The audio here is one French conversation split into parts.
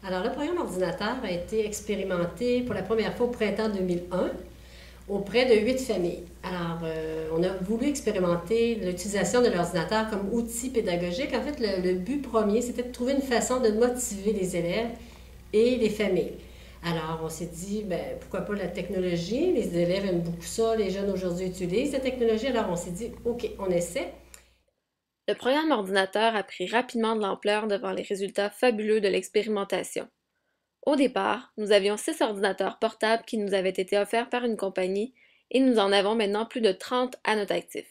Alors, le programme ordinateur a été expérimenté pour la première fois au printemps 2001 auprès de 8 familles. Alors, on a voulu expérimenter l'utilisation de l'ordinateur comme outil pédagogique. En fait, le but premier, c'était de trouver une façon de motiver les élèves et les familles. Alors, on s'est dit, ben, pourquoi pas la technologie? Les élèves aiment beaucoup ça, les jeunes aujourd'hui utilisent la technologie. Alors, on s'est dit, OK, on essaie. Le programme ordinateur a pris rapidement de l'ampleur devant les résultats fabuleux de l'expérimentation. Au départ, nous avions 6 ordinateurs portables qui nous avaient été offerts par une compagnie et nous en avons maintenant plus de 30 à notre actif.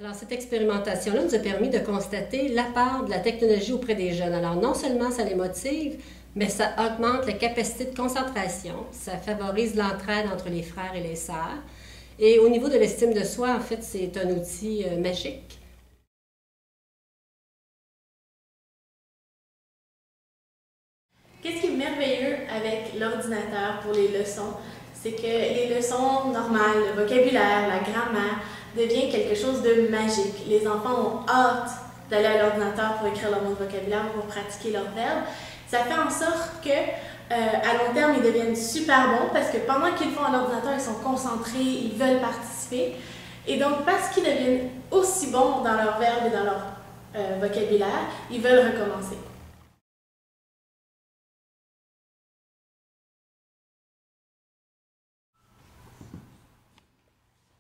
Alors, cette expérimentation-là nous a permis de constater l'apport de la technologie auprès des jeunes. Alors, non seulement ça les motive, mais ça augmente la capacité de concentration, ça favorise l'entraide entre les frères et les sœurs. Et au niveau de l'estime de soi, en fait, c'est un outil magique. Qu'est-ce qui est merveilleux avec l'ordinateur pour les leçons, c'est que les leçons normales, le vocabulaire, la grammaire, devient quelque chose de magique. Les enfants ont hâte d'aller à l'ordinateur pour écrire leur mot de vocabulaire, pour pratiquer leurs verbes. Ça fait en sorte que, à long terme, ils deviennent super bons parce que pendant qu'ils font à l'ordinateur, ils sont concentrés, ils veulent participer. Et donc, parce qu'ils deviennent aussi bons dans leurs verbes et dans leur vocabulaire, ils veulent recommencer.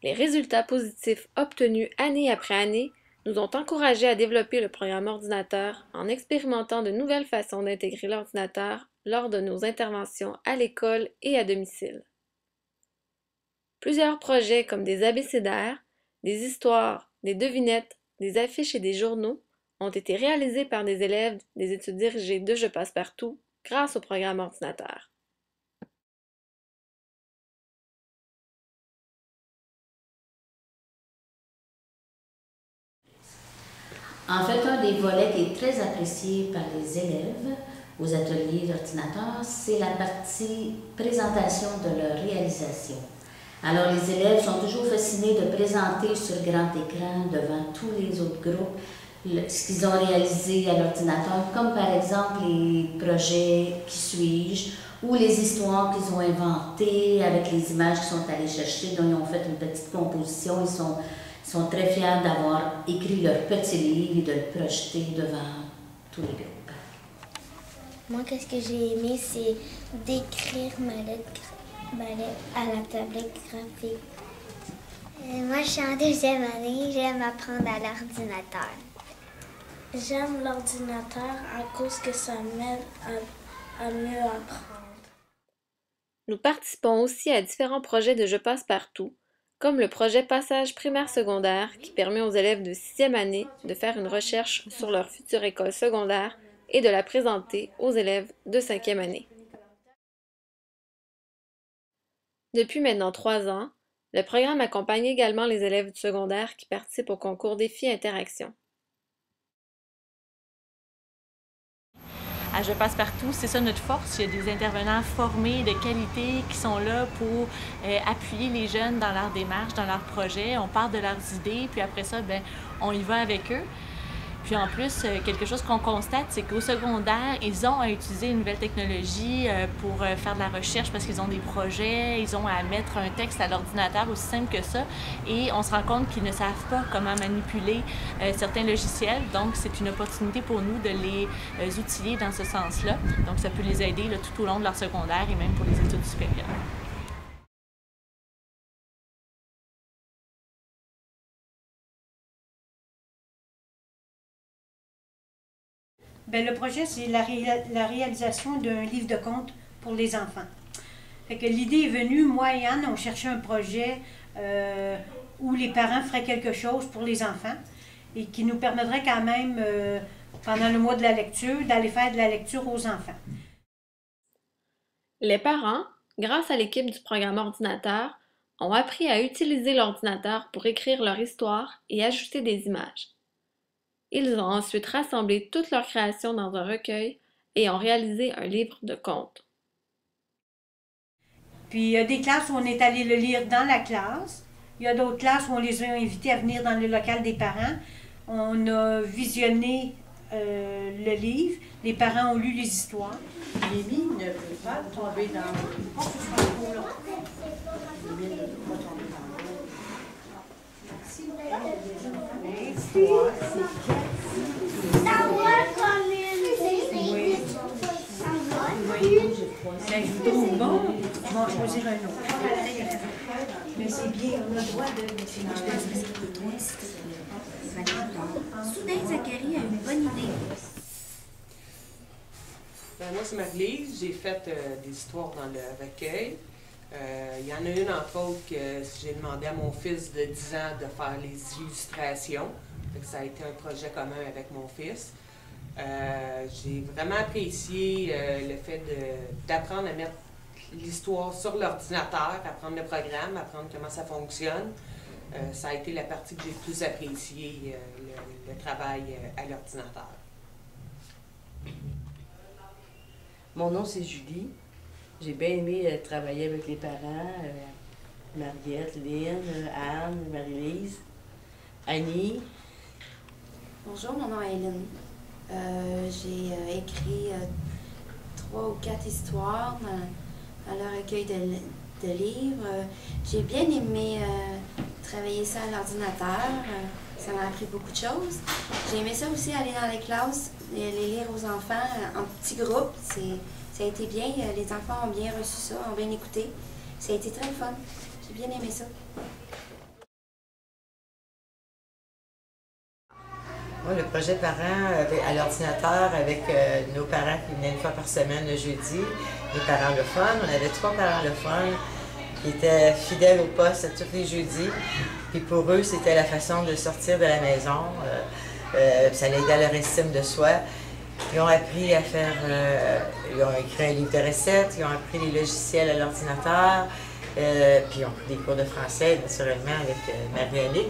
Les résultats positifs obtenus année après année nous ont encouragés à développer le programme ordinateur en expérimentant de nouvelles façons d'intégrer l'ordinateur lors de nos interventions à l'école et à domicile. Plusieurs projets comme des abécédaires, des histoires, des devinettes, des affiches et des journaux ont été réalisés par des élèves des études dirigées de Je passe partout grâce au programme ordinateur. En fait, un des volets qui est très apprécié par les élèves aux ateliers d'ordinateur, c'est la partie présentation de leur réalisation. Alors, les élèves sont toujours fascinés de présenter sur grand écran devant tous les autres groupes ce qu'ils ont réalisé à l'ordinateur, comme par exemple les projets Qui suis-je ou les histoires qu'ils ont inventées avec les images qu'ils sont allés chercher, dont ils ont fait une petite composition. Ils sont très fiers d'avoir écrit leur petit livre et de le projeter devant tous les groupes. Moi, qu'est-ce que j'ai aimé, c'est d'écrire ma lettre à la tablette graphique. Moi, je suis en deuxième année, j'aime apprendre à l'ordinateur. J'aime l'ordinateur à cause que ça m'aide à mieux apprendre. Nous participons aussi à différents projets de Je passe partout, comme le projet Passage primaire-secondaire qui permet aux élèves de 6e année de faire une recherche sur leur future école secondaire et de la présenter aux élèves de 5e année. Depuis maintenant 3 ans, le programme accompagne également les élèves du secondaire qui participent au concours Défi Interaction. À Je passe partout, c'est ça notre force. Il y a des intervenants formés de qualité qui sont là pour appuyer les jeunes dans leur démarche, dans leurs projets. On part de leurs idées, puis après ça, ben, on y va avec eux. Puis en plus, quelque chose qu'on constate, c'est qu'au secondaire, ils ont à utiliser une nouvelle technologie pour faire de la recherche parce qu'ils ont des projets, ils ont à mettre un texte à l'ordinateur aussi simple que ça. Et on se rend compte qu'ils ne savent pas comment manipuler certains logiciels. Donc, c'est une opportunité pour nous de les outiller dans ce sens-là. Donc, ça peut les aider là, tout au long de leur secondaire et même pour les études supérieures. Bien, le projet, c'est la réalisation d'un livre de contes pour les enfants. Fait que l'idée est venue, moi et Anne, on cherchait un projet où les parents feraient quelque chose pour les enfants et qui nous permettrait quand même, pendant le mois de la lecture, d'aller faire de la lecture aux enfants. Les parents, grâce à l'équipe du programme ordinateur, ont appris à utiliser l'ordinateur pour écrire leur histoire et ajouter des images. Ils ont ensuite rassemblé toutes leurs créations dans un recueil et ont réalisé un livre de contes. Puis il y a des classes où on est allé le lire dans la classe. Il y a d'autres classes où on les a invités à venir dans le local des parents. On a visionné le livre, les parents ont lu les histoires. Mimi ne veut pas tomber dans l'eau. Mimi ne veut pas tomber dans l'eau. L'histoire, c'est Mais je vous trouve bon, on va choisir un autre. Mais c'est bien, on a le droit de... Soudain, Zachary a une bonne idée. Moi, c'est Marie-Lise. J'ai fait des histoires dans le recueil. Il y en a une, entre autres, que j'ai demandé à mon fils de 10 ans de faire les illustrations. Ça a été un projet commun avec mon fils. J'ai vraiment apprécié le fait d'apprendre à mettre l'histoire sur l'ordinateur, apprendre le programme, apprendre comment ça fonctionne. Ça a été la partie que j'ai le plus appréciée, le travail à l'ordinateur. Mon nom, c'est Julie. J'ai bien aimé travailler avec les parents, Mariette, Lynn, Anne, Marie-Lise, Annie. Bonjour, mon nom est Hélène. J'ai écrit 3 ou 4 histoires dans le recueil de livres. J'ai bien aimé travailler ça à l'ordinateur. Ça m'a appris beaucoup de choses. J'ai aimé ça aussi, aller dans les classes, les lire aux enfants en petits groupes. Ça a été bien. Les enfants ont bien reçu ça, ont bien écouté. Ça a été très fun. J'ai bien aimé ça. Moi, le projet parents à l'ordinateur avec nos parents qui venaient une fois par semaine le jeudi, les parents allophones. On avait 3 parents allophones qui étaient fidèles au poste tous les jeudis. Puis pour eux, c'était la façon de sortir de la maison. Ça aidait à leur estime de soi. Ils ont appris à faire... ils ont écrit un livre de recettes, ils ont appris les logiciels à l'ordinateur, puis ils ont pris des cours de français, naturellement, avec Marie-Annick.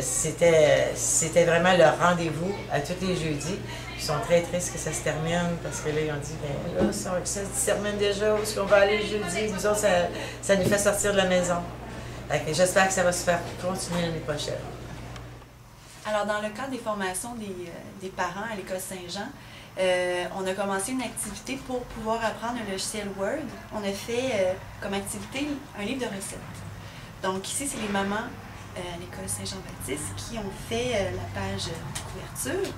C'était vraiment leur rendez-vous à tous les jeudis. Ils sont très tristes que ça se termine parce que là, ils ont dit, ben là, ça se termine déjà, où est-ce qu'on va aller jeudi? Nous autres, ça nous fait sortir de la maison. J'espère que ça va se faire continuer l'année prochaine. Alors, dans le cadre des formations des parents à l'École Saint-Jean, on a commencé une activité pour pouvoir apprendre un logiciel Word. On a fait comme activité un livre de recettes. Donc ici, c'est les mamans à l'École Saint-Jean-Baptiste qui ont fait la page couverture.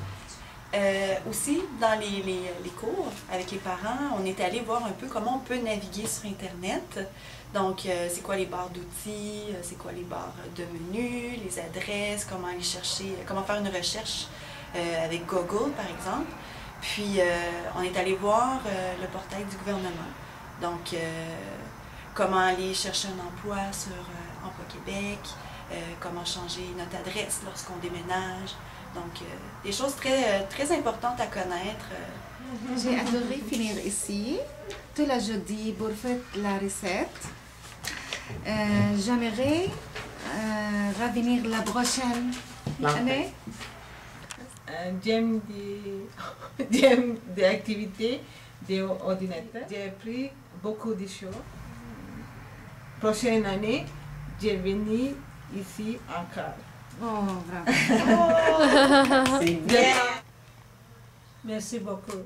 Aussi, dans les cours avec les parents, on est allé voir un peu comment on peut naviguer sur Internet. Donc, c'est quoi les barres d'outils, c'est quoi les barres de menu, les adresses, comment aller chercher, comment faire une recherche avec Google, par exemple. Puis, on est allé voir le portail du gouvernement. Donc, comment aller chercher un emploi sur Emploi Québec, comment changer notre adresse lorsqu'on déménage. Donc, des choses très importantes à connaître. J'ai adoré finir ici, tout le jeudi, pour faire la recette. J'aimerais revenir la prochaine année. J'aime des activités d'ordinateur. J'ai appris beaucoup de choses. Prochaine année, je vais venir ici encore. Oh, bravo! C'est bien! Merci beaucoup.